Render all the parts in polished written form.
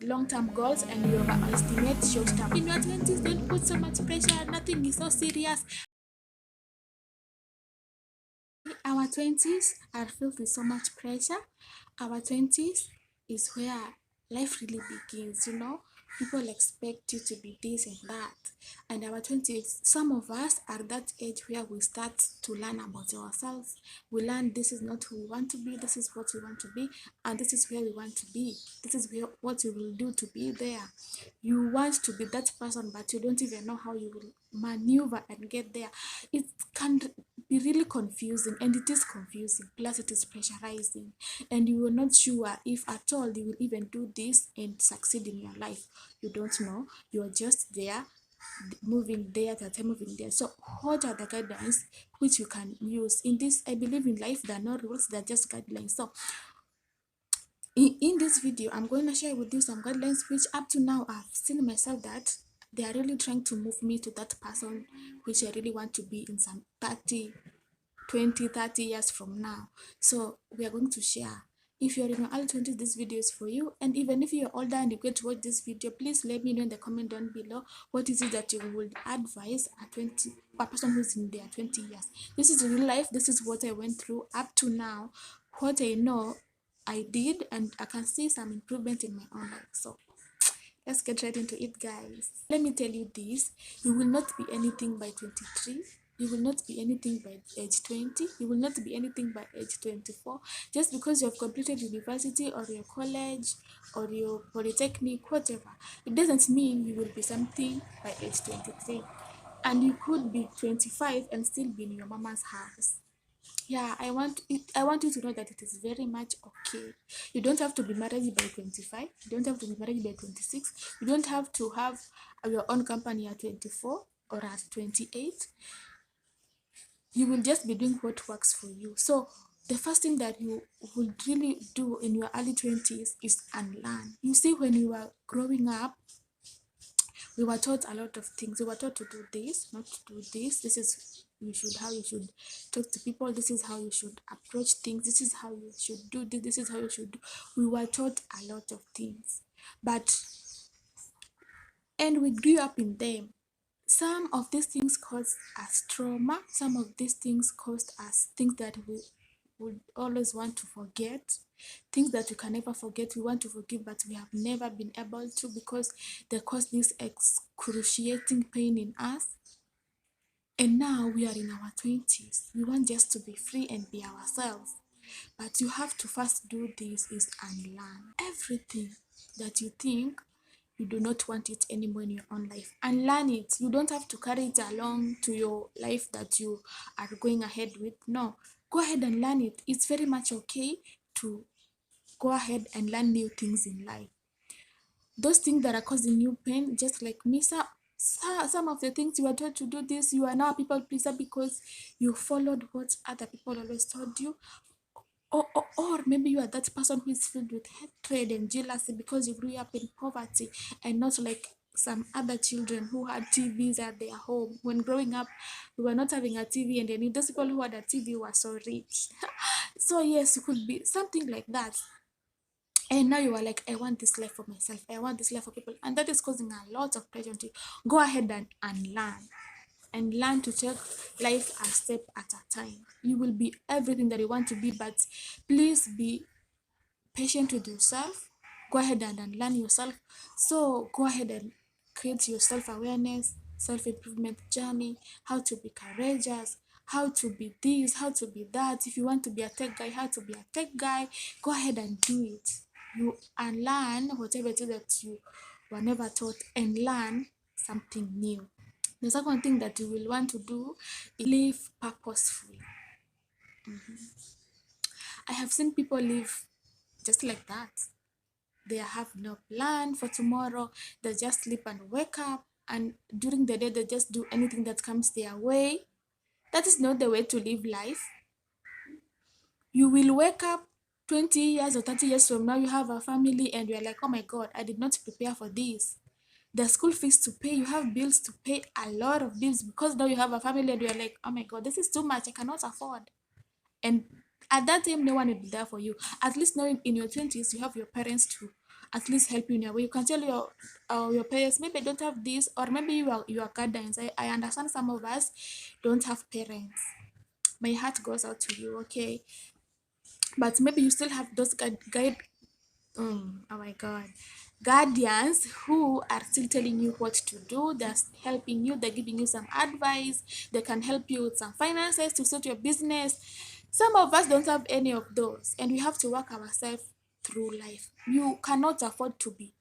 long-term goals and you overestimate short-term. In your 20s, don't put so much pressure. Nothing is so serious. Our 20s are filled with so much pressure. Our 20s is where life really begins, People expect you to be this and that. And our 20s, some of us are that age where we start to learn about ourselves. We learn this is not who we want to be, this is what we want to be, and this is where we want to be. This is what you will do to be there. You want to be that person, but you don't even know how you will maneuver and get there. It can be really confusing, and it is confusing, plus it is pressurizing, and you are not sure if at all you will even do this and succeed in your life. You don't know, you are just there, moving there that I'm moving there. So what are the guidelines which you can use in this? I believe in life there are no rules, they're just guidelines. So in this video, I'm going to share with you some guidelines which up to now I've seen myself that they are really trying to move me to that person which I really want to be in some 30 years from now. So we are going to share. If you're in your early 20s, this video is for you. And even if you're older and you get to watch this video, please let me know in the comment down below what is it that you would advise a person who's in their 20 years. This is real life. This is what I went through up to now. What I know I did, and I can see some improvement in my own life. So let's get right into it, guys. Let me tell you this: you will not be anything by 23. You will not be anything by age 20. You will not be anything by age 24. Just because you have completed university or your college or your polytechnic, whatever, it doesn't mean you will be something by age 23. And you could be 25 and still be in your mama's house. Yeah, I want you to know that it is very much okay. You don't have to be married by 25. You don't have to be married by 26. You don't have to have your own company at 24 or at 28. You will just be doing what works for you. So the first thing that you would really do in your early 20s is unlearn. You see, when you are growing up, we were taught a lot of things. We were taught to do this, not to do this. This is how you should talk to people. This is how you should approach things. This is how you should do this. This is how you should do. We were taught a lot of things, and we grew up in them. Some of these things caused us trauma. Some of these things caused us things that we would always want to forget, things that we can never forget. We want to forgive, but we have never been able to because they cause this excruciating pain in us. And now we are in our 20s. We want just to be free and be ourselves. But you have to first do this is unlearn everything that you think you do not want it anymore in your own life. Unlearn it. You don't have to carry it along to your life that you are going ahead with. No, go ahead and learn it. It's very much okay to go ahead and learn new things in life. Those things that are causing you pain, just like me, some of the things you were taught to do this, you are now a people pleaser because you followed what other people always told you. Or maybe you are that person who is filled with hatred and jealousy because you grew up in poverty and not like some other children who had TVs at their home. When growing up, we were not having a TV, and then those people who had a TV were so rich. So yes, it could be something like that. And now you are like, I want this life for myself. I want this life for people. And that is causing a lot of pressure to you. Go ahead and learn. And learn to take life a step at a time. You will be everything that you want to be, but please be patient with yourself. Go ahead and unlearn yourself. So go ahead and create your self-awareness, self-improvement journey, how to be courageous, how to be this, how to be that. If you want to be a tech guy, how to be a tech guy. Go ahead and do it. You unlearn whatever it is that you were never taught and learn something new. The second thing that you will want to do is live purposefully. I have seen people live just like that. They have no plan for tomorrow. They just sleep and wake up, and during the day they just do anything that comes their way. That is not the way to live life. You will wake up 20 years or 30 years from now, you have a family and you're like, oh my God, I did not prepare for this. The school fees to pay, you have bills to pay, a lot of bills, because now you have a family and you're like, oh my God, this is too much, I cannot afford. And at that time, no one will be there for you. At least now in your 20s, you have your parents to at least help you in a way. You can tell your parents, maybe I don't have this, or maybe you are guardians. I understand some of us don't have parents. My heart goes out to you, okay? But maybe you still have those oh my god, guardians who are still telling you what to do. They're helping you, they're giving you some advice, they can help you with some finances to start your business. Some of us don't have any of those, and we have to work ourselves through life. You cannot afford to be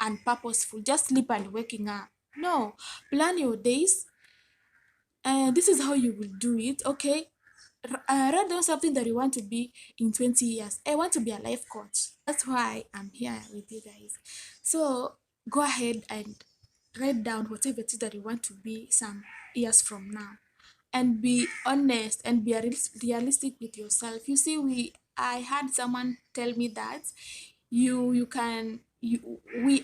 unpurposeful, just sleep and waking up. No, plan your days, and this is how you will do it, okay? Write down something that you want to be in 20 years. I want to be a life coach. That's why I'm here with you guys. So go ahead and write down whatever it is that you want to be some years from now. And be honest and be realistic with yourself. You see, I had someone tell me that we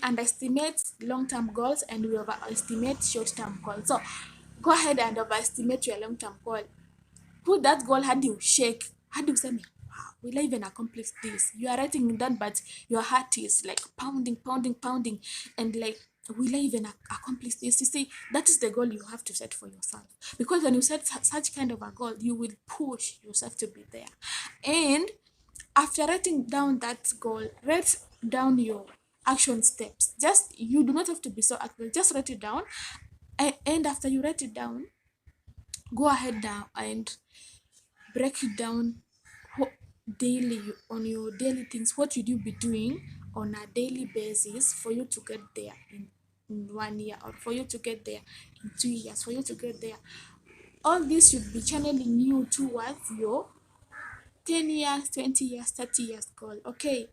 underestimate long-term goals and we overestimate short-term goals. So go ahead and overestimate your long-term goal. Put that goal hadi ushake, hadi useme wow, will I even accomplish this? You are writing it down, but your heart is like pounding, pounding, pounding, and like, will I even accomplish this? You see, that is the goal you have to set for yourself, because when you set such kind of a goal, you will push yourself to be there. And after writing down that goal, write down your action steps. Just, you do not have to be so accurate, just write it down. And after you write it down, go ahead now and break it down daily, on your daily things. What should you be doing on a daily basis for you to get there in 1 year, or for you to get there in 2 years, for you to get there? All this should be channeling you towards your 10 years, 20 years, 30 years goal, okay?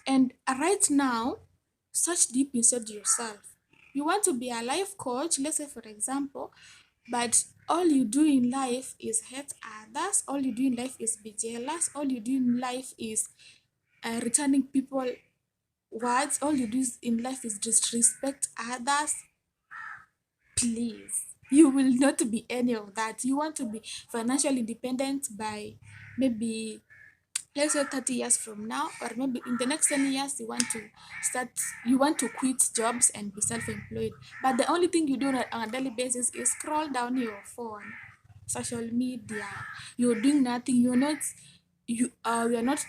And right now, search deep inside yourself. You want to be a life coach, let's say for example, but all you do in life is hate others, all you do in life is be jealous, all you do in life is returning people words, all you do in life is disrespect others. Please, you will not be any of that. You want to be financially independent by maybe, let's say 30 years from now, or maybe in the next 10 years you want to quit jobs and be self-employed, but the only thing you do on a daily basis is scroll down your phone, social media. You're doing nothing. You're not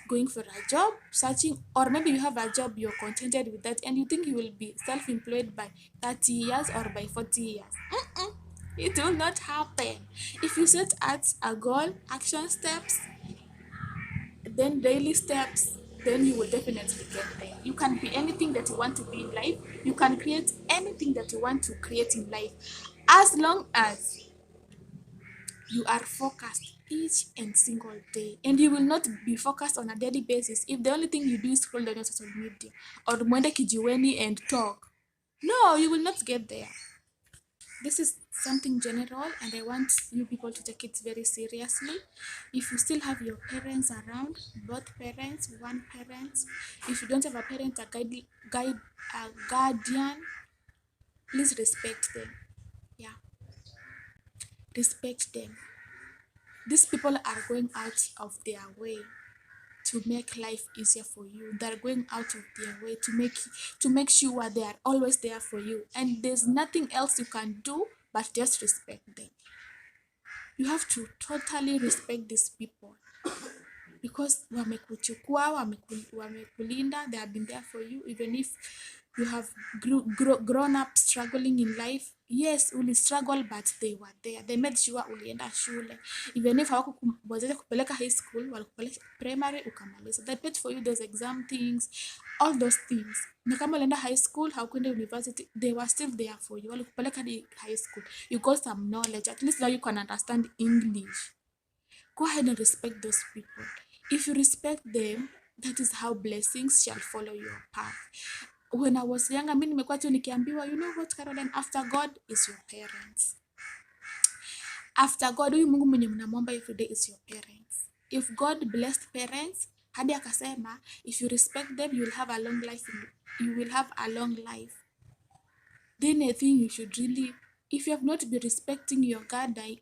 going for a job, searching, or maybe you have a job, you're contented with that, and you think you will be self-employed by 30 years or by 40 years. It will not happen. If you set at a goal, action steps, then daily steps, then you will definitely get there. You can be anything that you want to be in life. You can create anything that you want to create in life, as long as you are focused each and single day. And you will not be focused on a daily basis if the only thing you do is scroll down your social media or mwende kijiweni and talk. No, you will not get there. This is something general, and I want you people to take it very seriously. If you still have your parents around, both parents, one parent, if you don't have a parent, a guardian, please respect them. Yeah, respect them. These people are going out of their way to make life easier for you. They're going out of their way to make sure they are always there for you, and there's nothing else you can do but just respect them. You have to totally respect these people, because wamekuchukua, wamekulinda, they have been there for you. Even if you have grown up struggling in life, yes, uli struggle, but they were there. They made sure ulienda shule. Even if hawakuweza kupeleka high school, walikupeleka primary ukamaliza. They paid for you those exam things, all those things. Na kama ulienda high school, haukwenda university, they were still there for you. Walikupeleka high school. You got some knowledge. At least now you can understand English. Go ahead and respect those people. If you respect them, that is how blessings shall follow your path. When I was younger, mimi nimekuwa tu nikiambiwa, you know what, Caroline, after God is your parents. After God, huyu Mungu mwenye mnamwomba every day is your parents. If God blessed parents, hadi akasema, if you respect them, you will have a long life. You will have a long life. Then I think you should really, if you have not been respecting your guardian,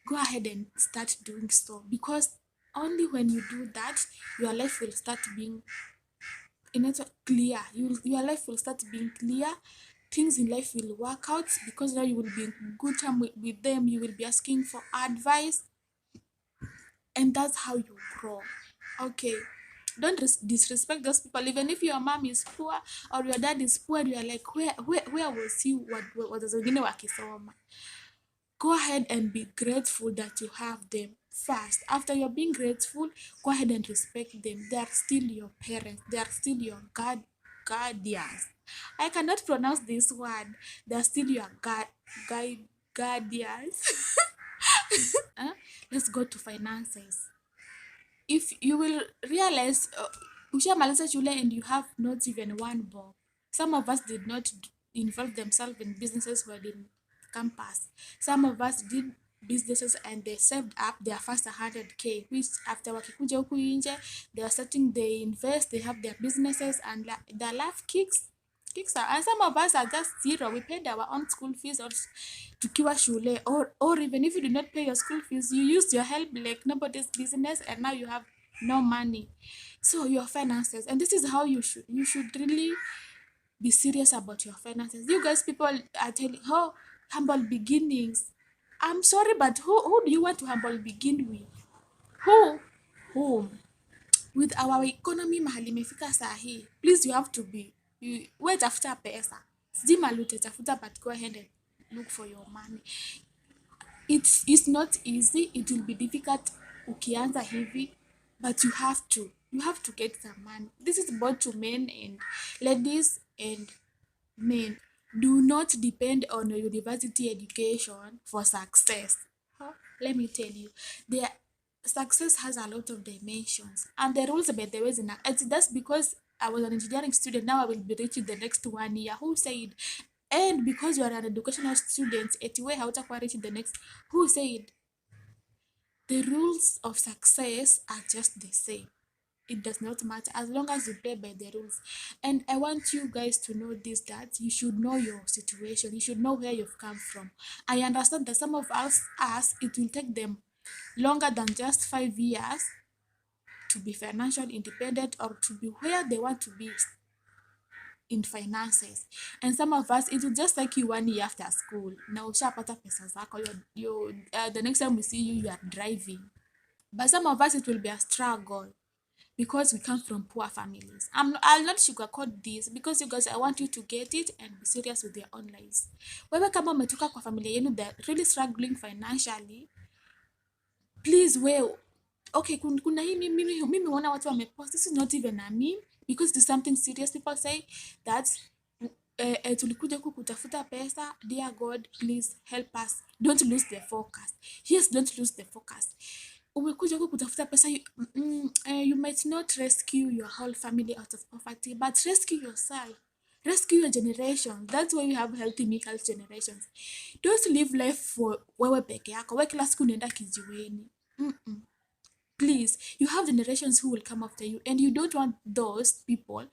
go ahead and start doing so, because Only when you do that, your life will start being clear. Your life will start being clear. Things in life will work out because now you will be in good time with them. You will be asking for advice, and that's how you grow. Okay, don't disrespect those people. Even if your mom is poor or your dad is poor, you are like, where was he? What was wengine wakisoma? Go ahead and be grateful that you have them first. After you're being grateful, go ahead and respect them. They are still your parents. They are still your guardians. I cannot pronounce this word. They are still your guide, guardians. Huh? Let's go to finances. If you will realize, ushamaliza shule and you have not even one bob. Some of us did not involve themselves in businesses while in campus. Some of us did businesses and they saved up their first 100k, which after wakikuja huku nje, they are starting, they invest, they have their businesses, and their life kicks out. And some of us are just zero. We paid our own school fees or tukiwa shule, or even if you did not pay your school fees, you used your help like nobody's business, and now you have no money. So your finances, and this is how you should really be serious about your finances. You guys, people are telling, oh, humble beginnings. I'm sorry, but who do you want to humble begin with? Who with our economy mahali imefika saa hii, please, you have to be, we tafuta pesa, sijui mahali utatafuta, but go ahead and look for your money. It's not easy, it will be difficult ukianza hivi, but you have to get some money. This is both to men and ladies and men. Do not depend on your university education for success. Huh? Let me tell you, there success has a lot of dimensions, and the rules, by the way, it's just because I was an engineering student, now I will be rich in the next 1 year. Who said? And because you are an educational student, etiwe hautakuwa rich in the next. Who said? The rules of success are just the same. It does not matter as long as you play by the rules. And I want you guys to know this, that you should know your situation. You should know where you've come from. I understand that some of us it will take them longer than just 5 years to be financially independent or to be where they want to be in finances. And some of us, it will just take you 1 year after school. Na ushapata pesa zako, the next time we see you, you are driving. But some of us, it will be a struggle because we come from poor families. I'll not sugarcoat this because you guys, I want you to get it and be serious with your own lives. Wewe kama umetoka kwa familia yenu that really struggling financially, please, okay, kuna hii mimi huona watu wamepost, this is not even a meme because it is something serious. People say that tulikuja huku kutafuta pesa. Dear God, please help us, don't lose the focus. Yes, don't lose the focus. Umekuja huku kutafuta pesa, you might not rescue your whole family out of poverty, but rescue yourself, rescue your generation. That's why we have healthy generations. Don't live life for wewe peke yako, wewe kila siku unaenda kijiweni. Please, you have generations who will come after you, and you don't want those people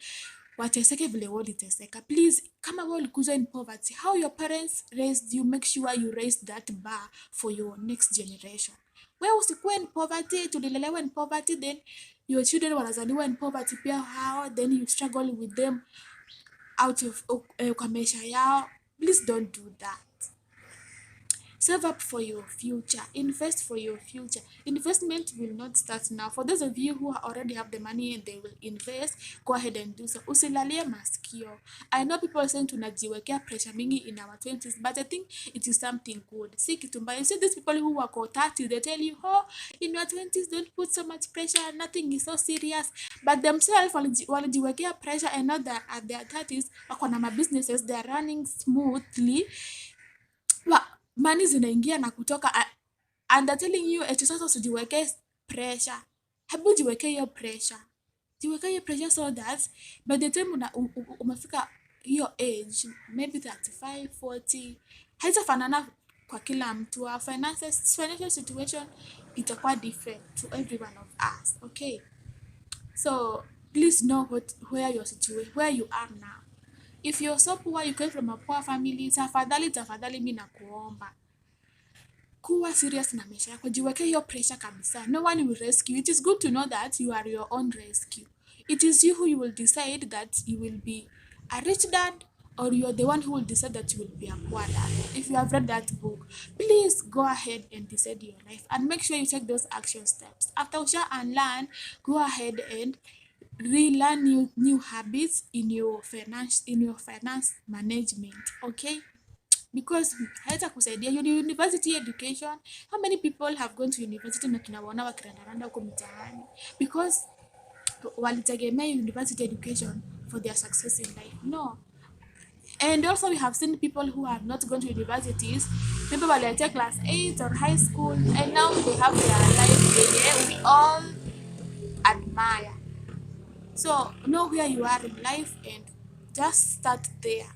wateseke vile waliteseka. Please, kama wewe ulikuja in poverty, how your parents raised you, make sure you raise that bar for your next generation. Wewe usikuwe in poverty, tulilelewa in poverty, then your children wanazaliwa in poverty pia hao, then you struggle with them out of kwa maisha yao. Please don't do that. Save up for your future. Invest for your future. Investment will not start now. For those of you who already have the money and they will invest, go ahead and do so. Usilalie masikio. I know people are saying tunajiwekea pressure mingi in our 20s, but I think it is something good. Si kitu mbaya. You see these people who wako 30, they tell you, oh, in your 20s, don't put so much pressure. Nothing is so serious. But themselves, walijiwekea pressure, and not that at their 30s, wako na businesses, they are running smoothly. Money zinaingia na kutoka, and they're telling you eti sasa usijiweke pressure. Hebu jiweke hiyo pressure. Jiweke hiyo pressure so that by the time umefika hiyo age, maybe 35, 40, haitafanana kwa kila mtu. Our financial situation itakuwa different to every one of us. Okay? So please know where you are now. If you're so poor, you came from a poor family, tafadhali mimi nakuomba, kuwa serious na maisha yako, jiweke hiyo pressure kabisa. No one will rescue. It is good to know that you are your own rescue. It is you who you will decide that you will be a rich dad, or you're the one who will decide that you will be a poor dad. If you have read that book, please go ahead and decide your life and make sure you take those action steps. After you shall unlearn, go ahead and relearn new habits in your finance management. Okay, because haita kusaidia university education. How many people have gone to university na tunawaona wakirandaranda huko mitaani because walitegemea university education for their success in life? No. And also we have seen people who have not gone to universities, maybe while they take class 8 or high school, and now they have their life yenye we all admire. So know where you are in life and just start there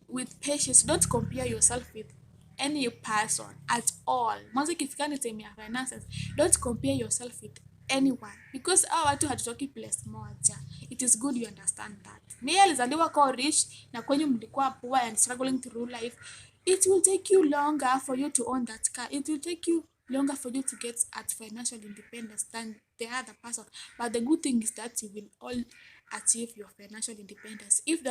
with patience. Don't compare yourself with any person at all. Mwanzo ikifika ni time ya finances, don't compare yourself with anyone because hao watu hatutoki place moja. It is good you understand that. Mimi alizaliwa kwa rich na kwenye mlikuwa poor and struggling through life. It will take you longer for you to own that car. It will take you longer for you to get at financial independence than the other person. But the good thing is that you will all achieve your financial independence if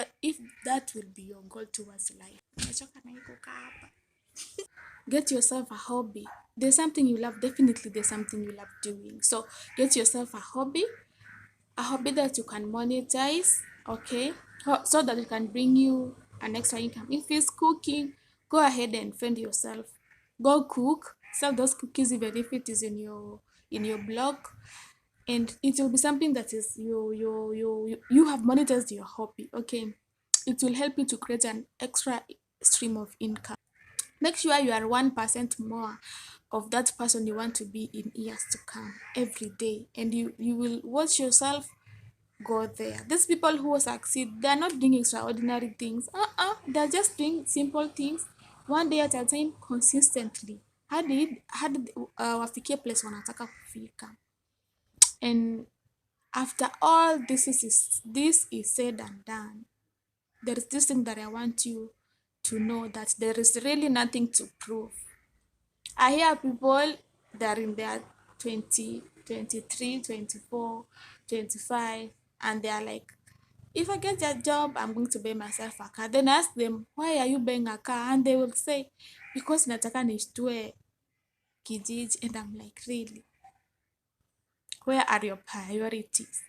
that will be your goal towards life. Nimechoka na hii kukaa hapa. Get yourself a hobby. There's something you love. Definitely there's something you love doing. So get yourself a hobby that you can monetize, okay? So that it can bring you an extra income. If it's cooking, go ahead and find yourself. Go cook, sell those cookies even if it is in your blog, and it will be something that is you have monetized your hobby, okay? It will help you to create an extra stream of income. Make sure you are 1% more of that person you want to be in years to come every day, and you will watch yourself go there. These people who succeed, they're not doing extraordinary things. They're just doing simple things one day at a time consistently hadi wafikie place wanataka kufika. And after all this is said and done, there is this thing that I want you to know, that there is really nothing to prove. I hear people that are in their 20, 23, 24, 25, and they are like, if I get a job, I'm going to buy myself a car. Then ask them, why are you buying a car? And they will say, because nataka nishtue kijiji. And I'm like, really? Where are your priorities?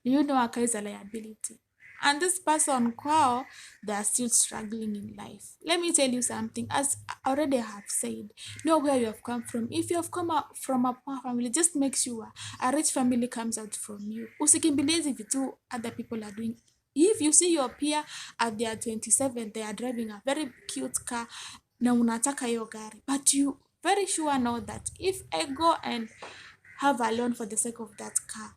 You know a car is a liability. And this person, kwao, they are still struggling in life. Let me tell you something. As I already have said, know where you have come from. If you have come out from a poor family, just make sure a rich family comes out from you. Usikimbilie hizi vitu other people are doing. If you see your peer at their 27, they are driving a very cute car, na unataka hiyo gari, but you very sure know that if I go and have a loan for the sake of that car,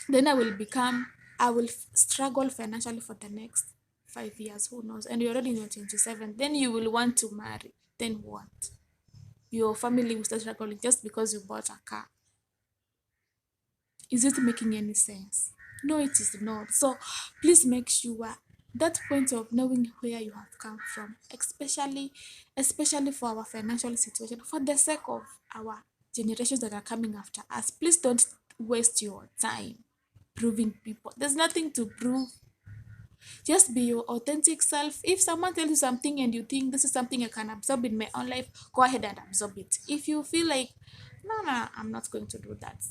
then I will struggle financially for the next 5 years. Who knows? And you're already in your 27. Then you will want to marry. Then what? Your family will start struggling just because you bought a car. Is it making any sense? No, it is not. So please make sure that point of knowing where you have come from, especially for our financial situation, for the sake of our generations that are coming after us. Please don't waste your time proving people. There's nothing to prove. Just be your authentic self. If someone tells you something and you think this is something I can absorb in my own life, go ahead and absorb it. If you feel like, no, I'm not going to do that,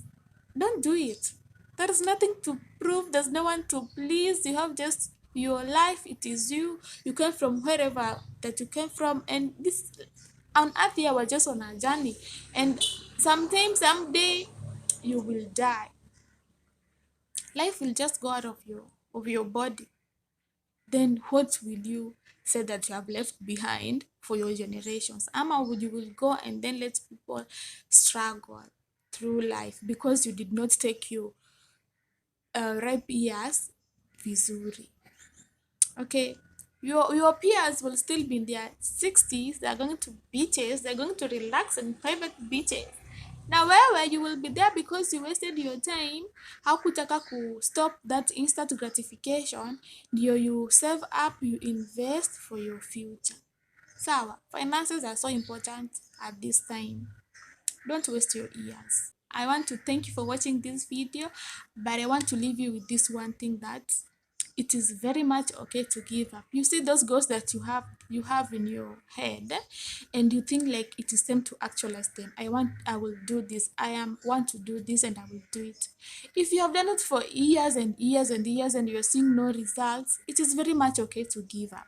don't do it. There is nothing to prove. There's no one to please. You have just your life. It is you. You came from wherever that you came from. And this on earth here, we're just on a journey. And someday, you will die. Life will just go out of your body. Then what will you say that you have left behind for your generations? Ama you will go and then let people struggle through life because you did not take your ripe years vizuri. Okay, your peers will still be in their 60s. They're going to beaches. They're going to relax in private beaches. Now where you will be there because you wasted your time. Hakutaka stop that instant gratification. You save up, you invest for your future. Sawa, finances are so important. at this time. Don't waste your years. I want to thank you for watching this video, but I want to leave you with this one thing, that it is very much okay to give up. You see those goals that you have in your head, and you think like it is time to actualize them. I will do this. Want to do this, and I will do it. If you have done it for years and years and years and you're seeing no results, it is very much okay to give up.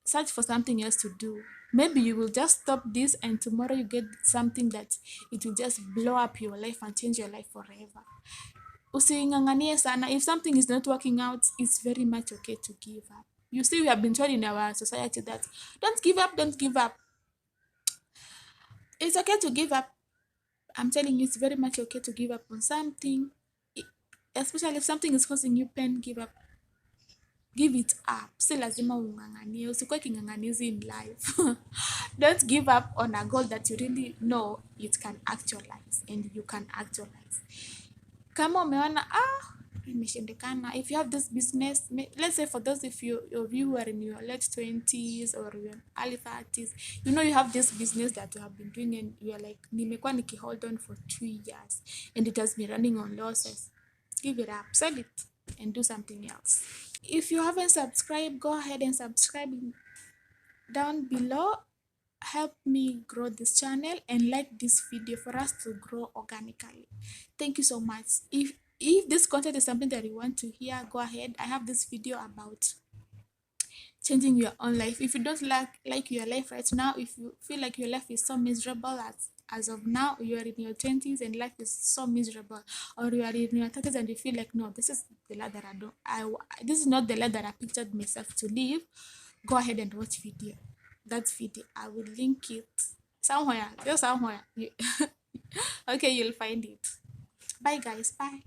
Search for something else to do. Maybe you will just stop this, and tomorrow you get something that it will just blow up your life and change your life forever. Using'ang'anie sana. If something is not working out, it's very much okay to give up. You see, we have been told in our society that don't give up, don't give up. It's okay to give up. I'm telling you, it's very much okay to give up on something. Especially if something is causing you pain, give up. Give it up. Si lazima ung'ang'anie. Usikuwe king'ang'anizi in life. Don't give up on a goal that you really know it can actualize, and you can actualize. Kama umeona imeshindikana, if you have this business, let's say for those of you who are in your late 20s or your early 30s, you know you have this business that you have been doing, and you are like, nimekuwa hold on for 2 years and it has been running on losses. Give it up, sell it, and do something else. If you haven't subscribed, go ahead and subscribe down below. Help me grow this channel and like this video for us to grow organically. Thank you so much. If this content is something that you want to hear, go ahead. I have this video about changing your own life. If you don't like your life right now, if you feel like your life is so miserable as of now, you are in your 20s and life is so miserable, or you are in your 30s and you feel like, no, this is the life that this is not the life that I pictured myself to live, go ahead and watch that video. I will link it somewhere, just somewhere. Okay, you'll find it. Bye guys, bye.